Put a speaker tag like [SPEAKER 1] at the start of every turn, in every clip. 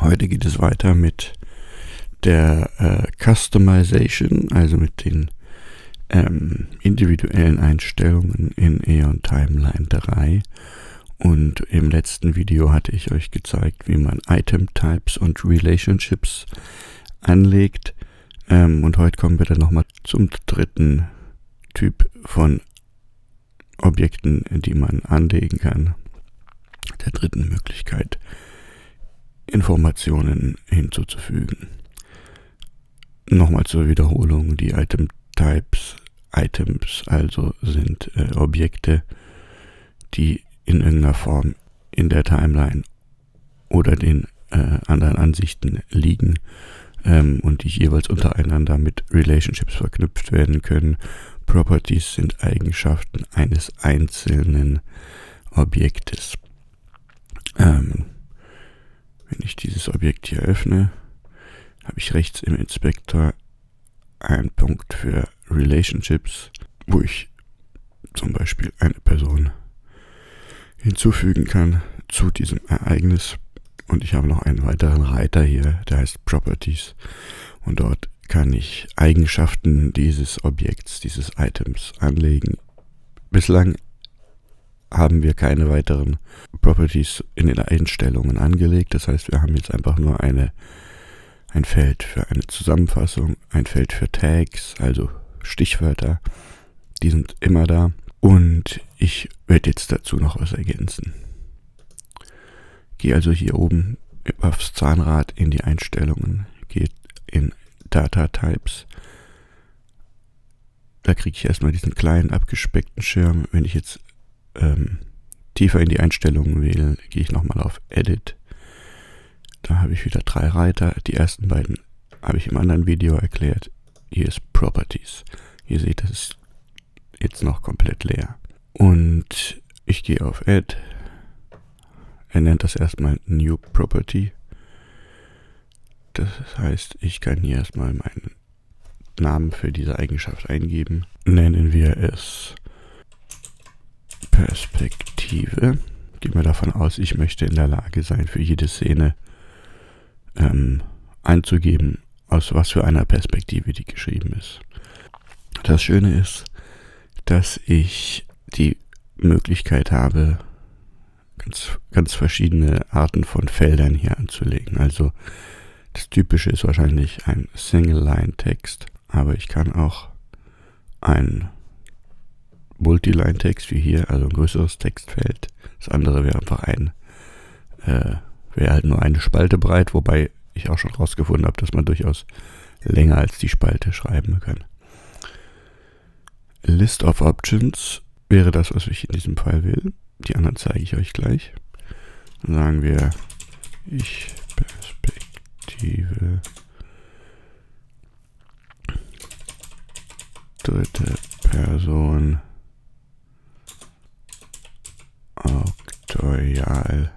[SPEAKER 1] Heute geht es weiter mit der Customization, also mit den individuellen Einstellungen in Aeon Timeline 3. Und im letzten Video hatte ich euch gezeigt, wie man Item Types und Relationships anlegt. Und heute kommen wir dann nochmal zum dritten Typ von Objekten, die man anlegen kann. Der dritten Möglichkeit, Informationen hinzuzufügen. Nochmal zur Wiederholung, die Item Types, Items also sind Objekte, die in irgendeiner Form in der Timeline oder den anderen Ansichten liegen und die jeweils untereinander mit Relationships verknüpft werden können. Properties sind Eigenschaften eines einzelnen Objektes. Wenn ich dieses Objekt hier öffne, habe ich rechts im Inspektor einen Punkt für Relationships, wo ich zum Beispiel eine Person hinzufügen kann zu diesem Ereignis. Und ich habe noch einen weiteren Reiter hier, der heißt Properties. Und dort kann ich Eigenschaften dieses Objekts, dieses Items anlegen. Bislang haben wir keine weiteren Properties in den Einstellungen angelegt. Das heißt, wir haben jetzt einfach nur ein Feld für eine Zusammenfassung, ein Feld für Tags, also Stichwörter. Die sind immer da. Und ich werde jetzt dazu noch was ergänzen. Gehe also hier oben aufs Zahnrad in die Einstellungen, gehe in Data Types. Da kriege ich erstmal diesen kleinen abgespeckten Schirm. Wenn ich jetzt tiefer in die Einstellungen wähle, gehe ich nochmal auf Edit. Da habe ich wieder 3 Reiter. Die ersten beiden habe ich im anderen Video erklärt. Hier ist Properties. Ihr seht, das ist jetzt noch komplett leer. Und ich gehe auf Add. Er nennt das erstmal New Property. Das heißt, ich kann hier erstmal meinen Namen für diese Eigenschaft eingeben. Nennen wir es Perspektive. Gehen wir davon aus, ich möchte in der Lage sein, für jede Szene einzugeben, aus was für einer Perspektive die geschrieben ist. Das Schöne ist, dass ich die Möglichkeit habe, ganz verschiedene Arten von Feldern hier anzulegen. Also das Typische ist wahrscheinlich ein Single-Line-Text, aber ich kann auch ein Multiline-Text wie hier, also ein größeres Textfeld. Das andere wäre einfach wäre halt nur eine Spalte breit, wobei ich auch schon rausgefunden habe, dass man durchaus länger als die Spalte schreiben kann. List of Options wäre das, was ich in diesem Fall will. Die anderen zeige ich euch gleich. Dann sagen wir, ich Perspektive dritte Person Auktorial.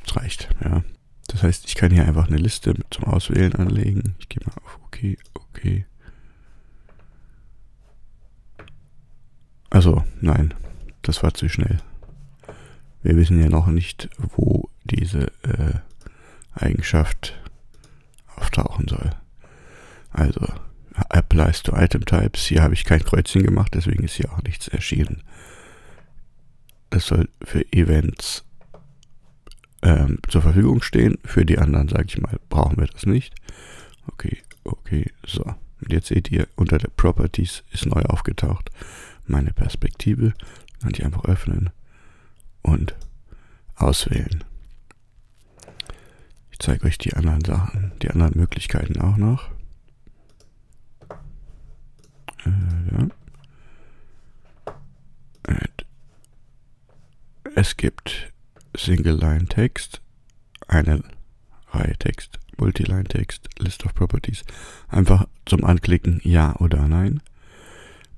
[SPEAKER 1] Das reicht, ja. Das heißt, ich kann hier einfach eine Liste zum Auswählen anlegen. Ich gehe mal auf OK. Also, nein, das war zu schnell. Wir wissen ja noch nicht, wo diese Eigenschaft auftauchen soll. Also, Applies to Item Types. Hier habe ich kein Kreuzchen gemacht, deswegen ist hier auch nichts erschienen. Das soll für Events zur Verfügung stehen. Für die anderen, sage ich mal, brauchen wir das nicht. Okay, so. Und jetzt seht ihr, unter der Properties ist neu aufgetaucht meine Perspektive. Kann ich einfach öffnen und auswählen. Ich zeige euch die anderen Sachen, die anderen Möglichkeiten auch noch. Ja. Es gibt Single-Line-Text, eine Reihe Text, Multiline-Text, List of Properties. Einfach zum Anklicken Ja oder Nein.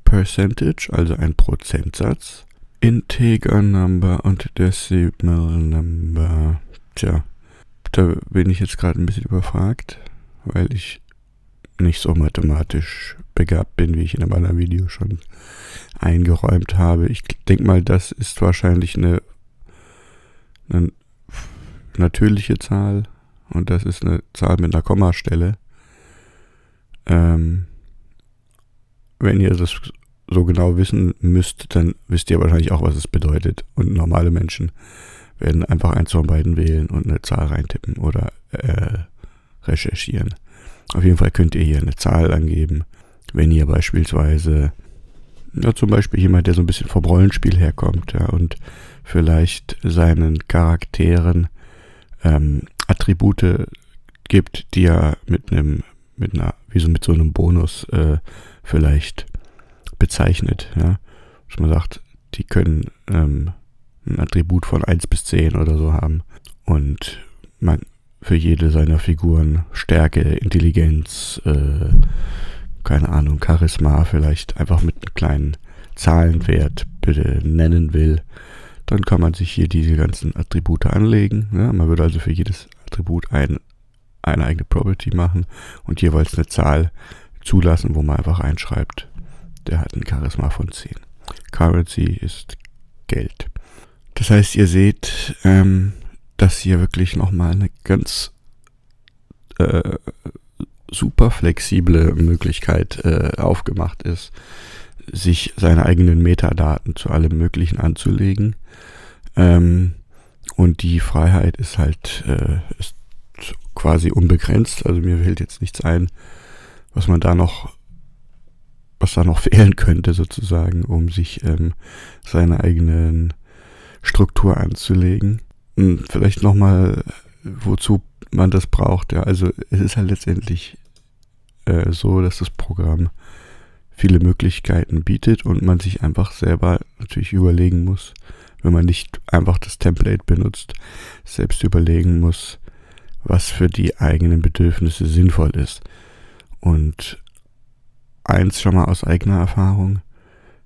[SPEAKER 1] Percentage, also ein Prozentsatz. Integer Number und Decimal Number. Tja, da bin ich jetzt gerade ein bisschen überfragt, weil ich nicht so mathematisch begabt bin, wie ich in einem anderen Video schon eingeräumt habe. Ich denke mal, das ist wahrscheinlich eine natürliche Zahl und das ist eine Zahl mit einer Kommastelle. Wenn ihr das so genau wissen müsst, dann wisst ihr wahrscheinlich auch, was es bedeutet. Und normale Menschen werden einfach eins von beiden wählen und eine Zahl reintippen oder recherchieren. Auf jeden Fall könnt ihr hier eine Zahl angeben, wenn ihr beispielsweise, ja, zum Beispiel jemand, der so ein bisschen vom Rollenspiel herkommt, ja, und vielleicht seinen Charakteren Attribute gibt, die er mit so einem Bonus vielleicht bezeichnet, ja. Dass man sagt, die können ein Attribut von 1 bis 10 oder so haben und man für jede seiner Figuren Stärke, Intelligenz, keine Ahnung, Charisma vielleicht einfach mit einem kleinen Zahlenwert nennen will, dann kann man sich hier diese ganzen Attribute anlegen. Ja? Man würde also für jedes Attribut eine eigene Property machen und jeweils eine Zahl zulassen, wo man einfach einschreibt, der hat ein Charisma von 10. Currency ist Geld. Das heißt, ihr seht, dass hier wirklich nochmal eine ganz super flexible Möglichkeit aufgemacht ist, sich seine eigenen Metadaten zu allem Möglichen anzulegen. Und die Freiheit ist halt ist quasi unbegrenzt. Also mir fällt jetzt nichts ein, was da noch fehlen könnte sozusagen, um sich seine eigenen Struktur anzulegen. Und vielleicht nochmal, wozu man das braucht. Ja, also es ist halt letztendlich so, dass das Programm viele Möglichkeiten bietet und man sich einfach selber natürlich überlegen muss, wenn man nicht einfach das Template benutzt, selbst überlegen muss, was für die eigenen Bedürfnisse sinnvoll ist. Und eins schon mal aus eigener Erfahrung,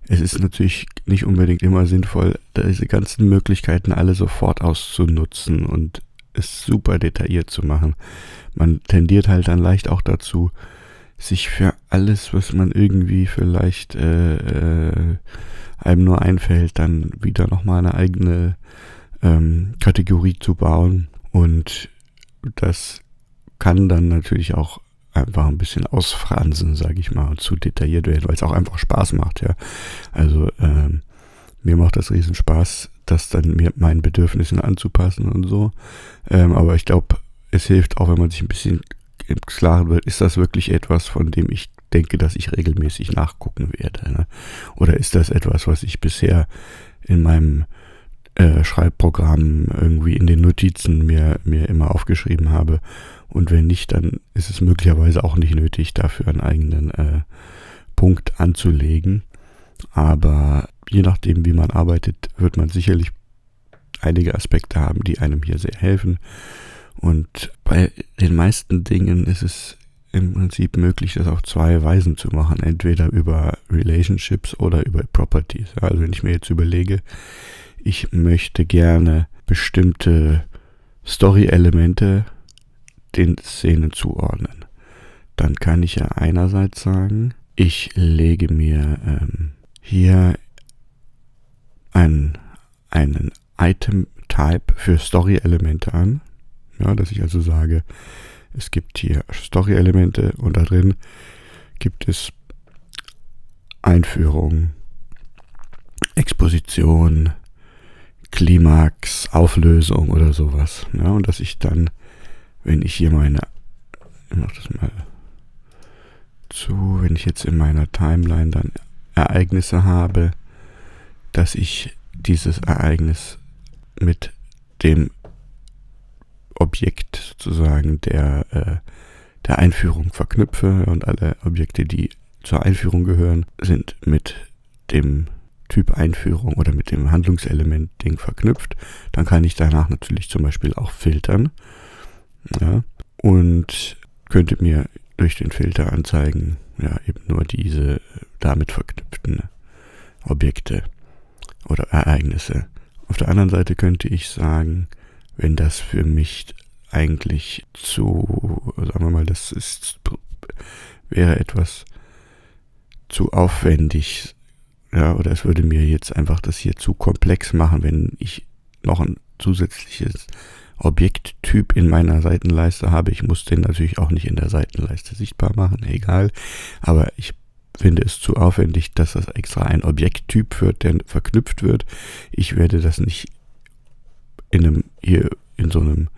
[SPEAKER 1] es ist natürlich nicht unbedingt immer sinnvoll, diese ganzen Möglichkeiten alle sofort auszunutzen und es super detailliert zu machen. Man tendiert halt dann leicht auch dazu, sich für alles, was man irgendwie vielleicht einem nur einfällt, dann wieder nochmal eine eigene Kategorie zu bauen. Und das kann dann natürlich auch einfach ein bisschen ausfransen, sage ich mal, und zu detailliert werden, weil es auch einfach Spaß macht, ja. Also mir macht das riesen Spaß, das dann meinen Bedürfnissen anzupassen und so. Aber ich glaube, es hilft auch, wenn man sich ein bisschen im Klaren wird, ist das wirklich etwas, von dem ich denke, dass ich regelmäßig nachgucken werde, ne? Oder ist das etwas, was ich bisher in meinem Schreibprogramm irgendwie in den Notizen mir immer aufgeschrieben habe? Und wenn nicht, dann ist es möglicherweise auch nicht nötig, dafür einen eigenen Punkt anzulegen. Aber je nachdem, wie man arbeitet, wird man sicherlich einige Aspekte haben, die einem hier sehr helfen. Und bei den meisten Dingen ist es im Prinzip möglich, das auf zwei Weisen zu machen. Entweder über Relationships oder über Properties. Also wenn ich mir jetzt überlege, ich möchte gerne bestimmte Story-Elemente den Szenen zuordnen, dann kann ich ja einerseits sagen, ich lege mir hier einen Item-Type für Story-Elemente an. Ja, dass ich also sage, es gibt hier Story-Elemente und da drin gibt es Einführung, Exposition, Klimax, Auflösung oder sowas. Ja, und dass ich dann, wenn ich hier wenn ich jetzt in meiner Timeline dann Ereignisse habe, dass ich dieses Ereignis mit dem Objekt sozusagen der Einführung verknüpfe und alle Objekte, die zur Einführung gehören, sind mit dem Typ Einführung oder mit dem Handlungselement Ding verknüpft. Dann kann ich danach natürlich zum Beispiel auch filtern, ja, und könnte mir durch den Filter anzeigen, ja, eben nur diese damit verknüpften Objekte oder Ereignisse. Auf der anderen Seite könnte ich sagen, wenn das für mich eigentlich sagen wir mal, wäre etwas zu aufwendig, ja, oder es würde mir jetzt einfach das hier zu komplex machen, wenn ich noch ein zusätzliches Objekttyp in meiner Seitenleiste habe. Ich muss den natürlich auch nicht in der Seitenleiste sichtbar machen, egal. Aber ich finde es zu aufwendig, dass das extra ein Objekttyp wird, der verknüpft wird. Ich werde das nicht in so einem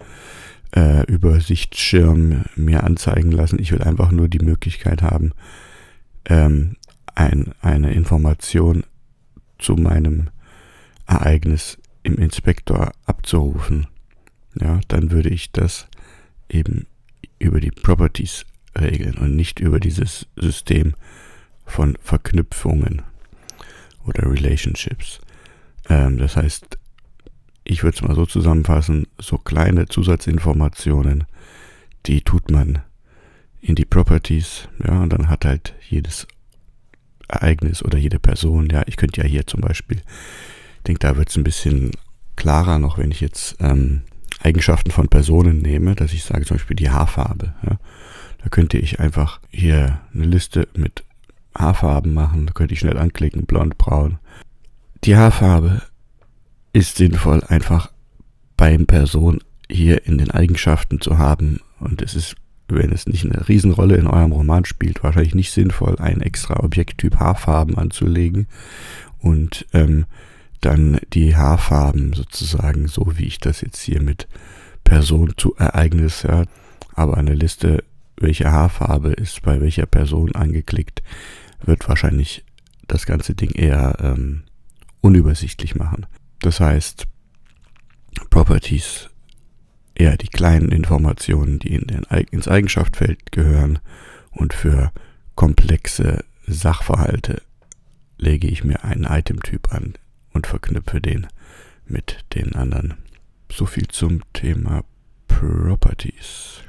[SPEAKER 1] Übersichtsschirm mir anzeigen lassen. Ich will einfach nur die Möglichkeit haben, eine Information zu meinem Ereignis im Inspektor abzurufen. Ja, dann würde ich das eben über die Properties regeln und nicht über dieses System von Verknüpfungen oder Relationships. Das heißt, ich würde es mal so zusammenfassen, so kleine Zusatzinformationen, die tut man in die Properties, ja, und dann hat halt jedes Ereignis oder jede Person, ja, ich könnte ja hier zum Beispiel, ich denke, da wird es ein bisschen klarer noch, wenn ich jetzt Eigenschaften von Personen nehme, dass ich sage zum Beispiel die Haarfarbe, ja, da könnte ich einfach hier eine Liste mit Haarfarben machen, da könnte ich schnell anklicken, blond, braun. Die Haarfarbe ist sinnvoll, einfach beim Person hier in den Eigenschaften zu haben. Und es ist, wenn es nicht eine Riesenrolle in eurem Roman spielt, wahrscheinlich nicht sinnvoll, einen extra Objekttyp Haarfarben anzulegen und dann die Haarfarben sozusagen, so wie ich das jetzt hier mit Person zu Ereignis, ja, aber eine Liste, welche Haarfarbe ist bei welcher Person angeklickt, wird wahrscheinlich das ganze Ding eher unübersichtlich machen. Das heißt, Properties, eher die kleinen Informationen, die ins Eigenschaftsfeld gehören, und für komplexe Sachverhalte lege ich mir einen Itemtyp an und verknüpfe den mit den anderen. So viel zum Thema Properties.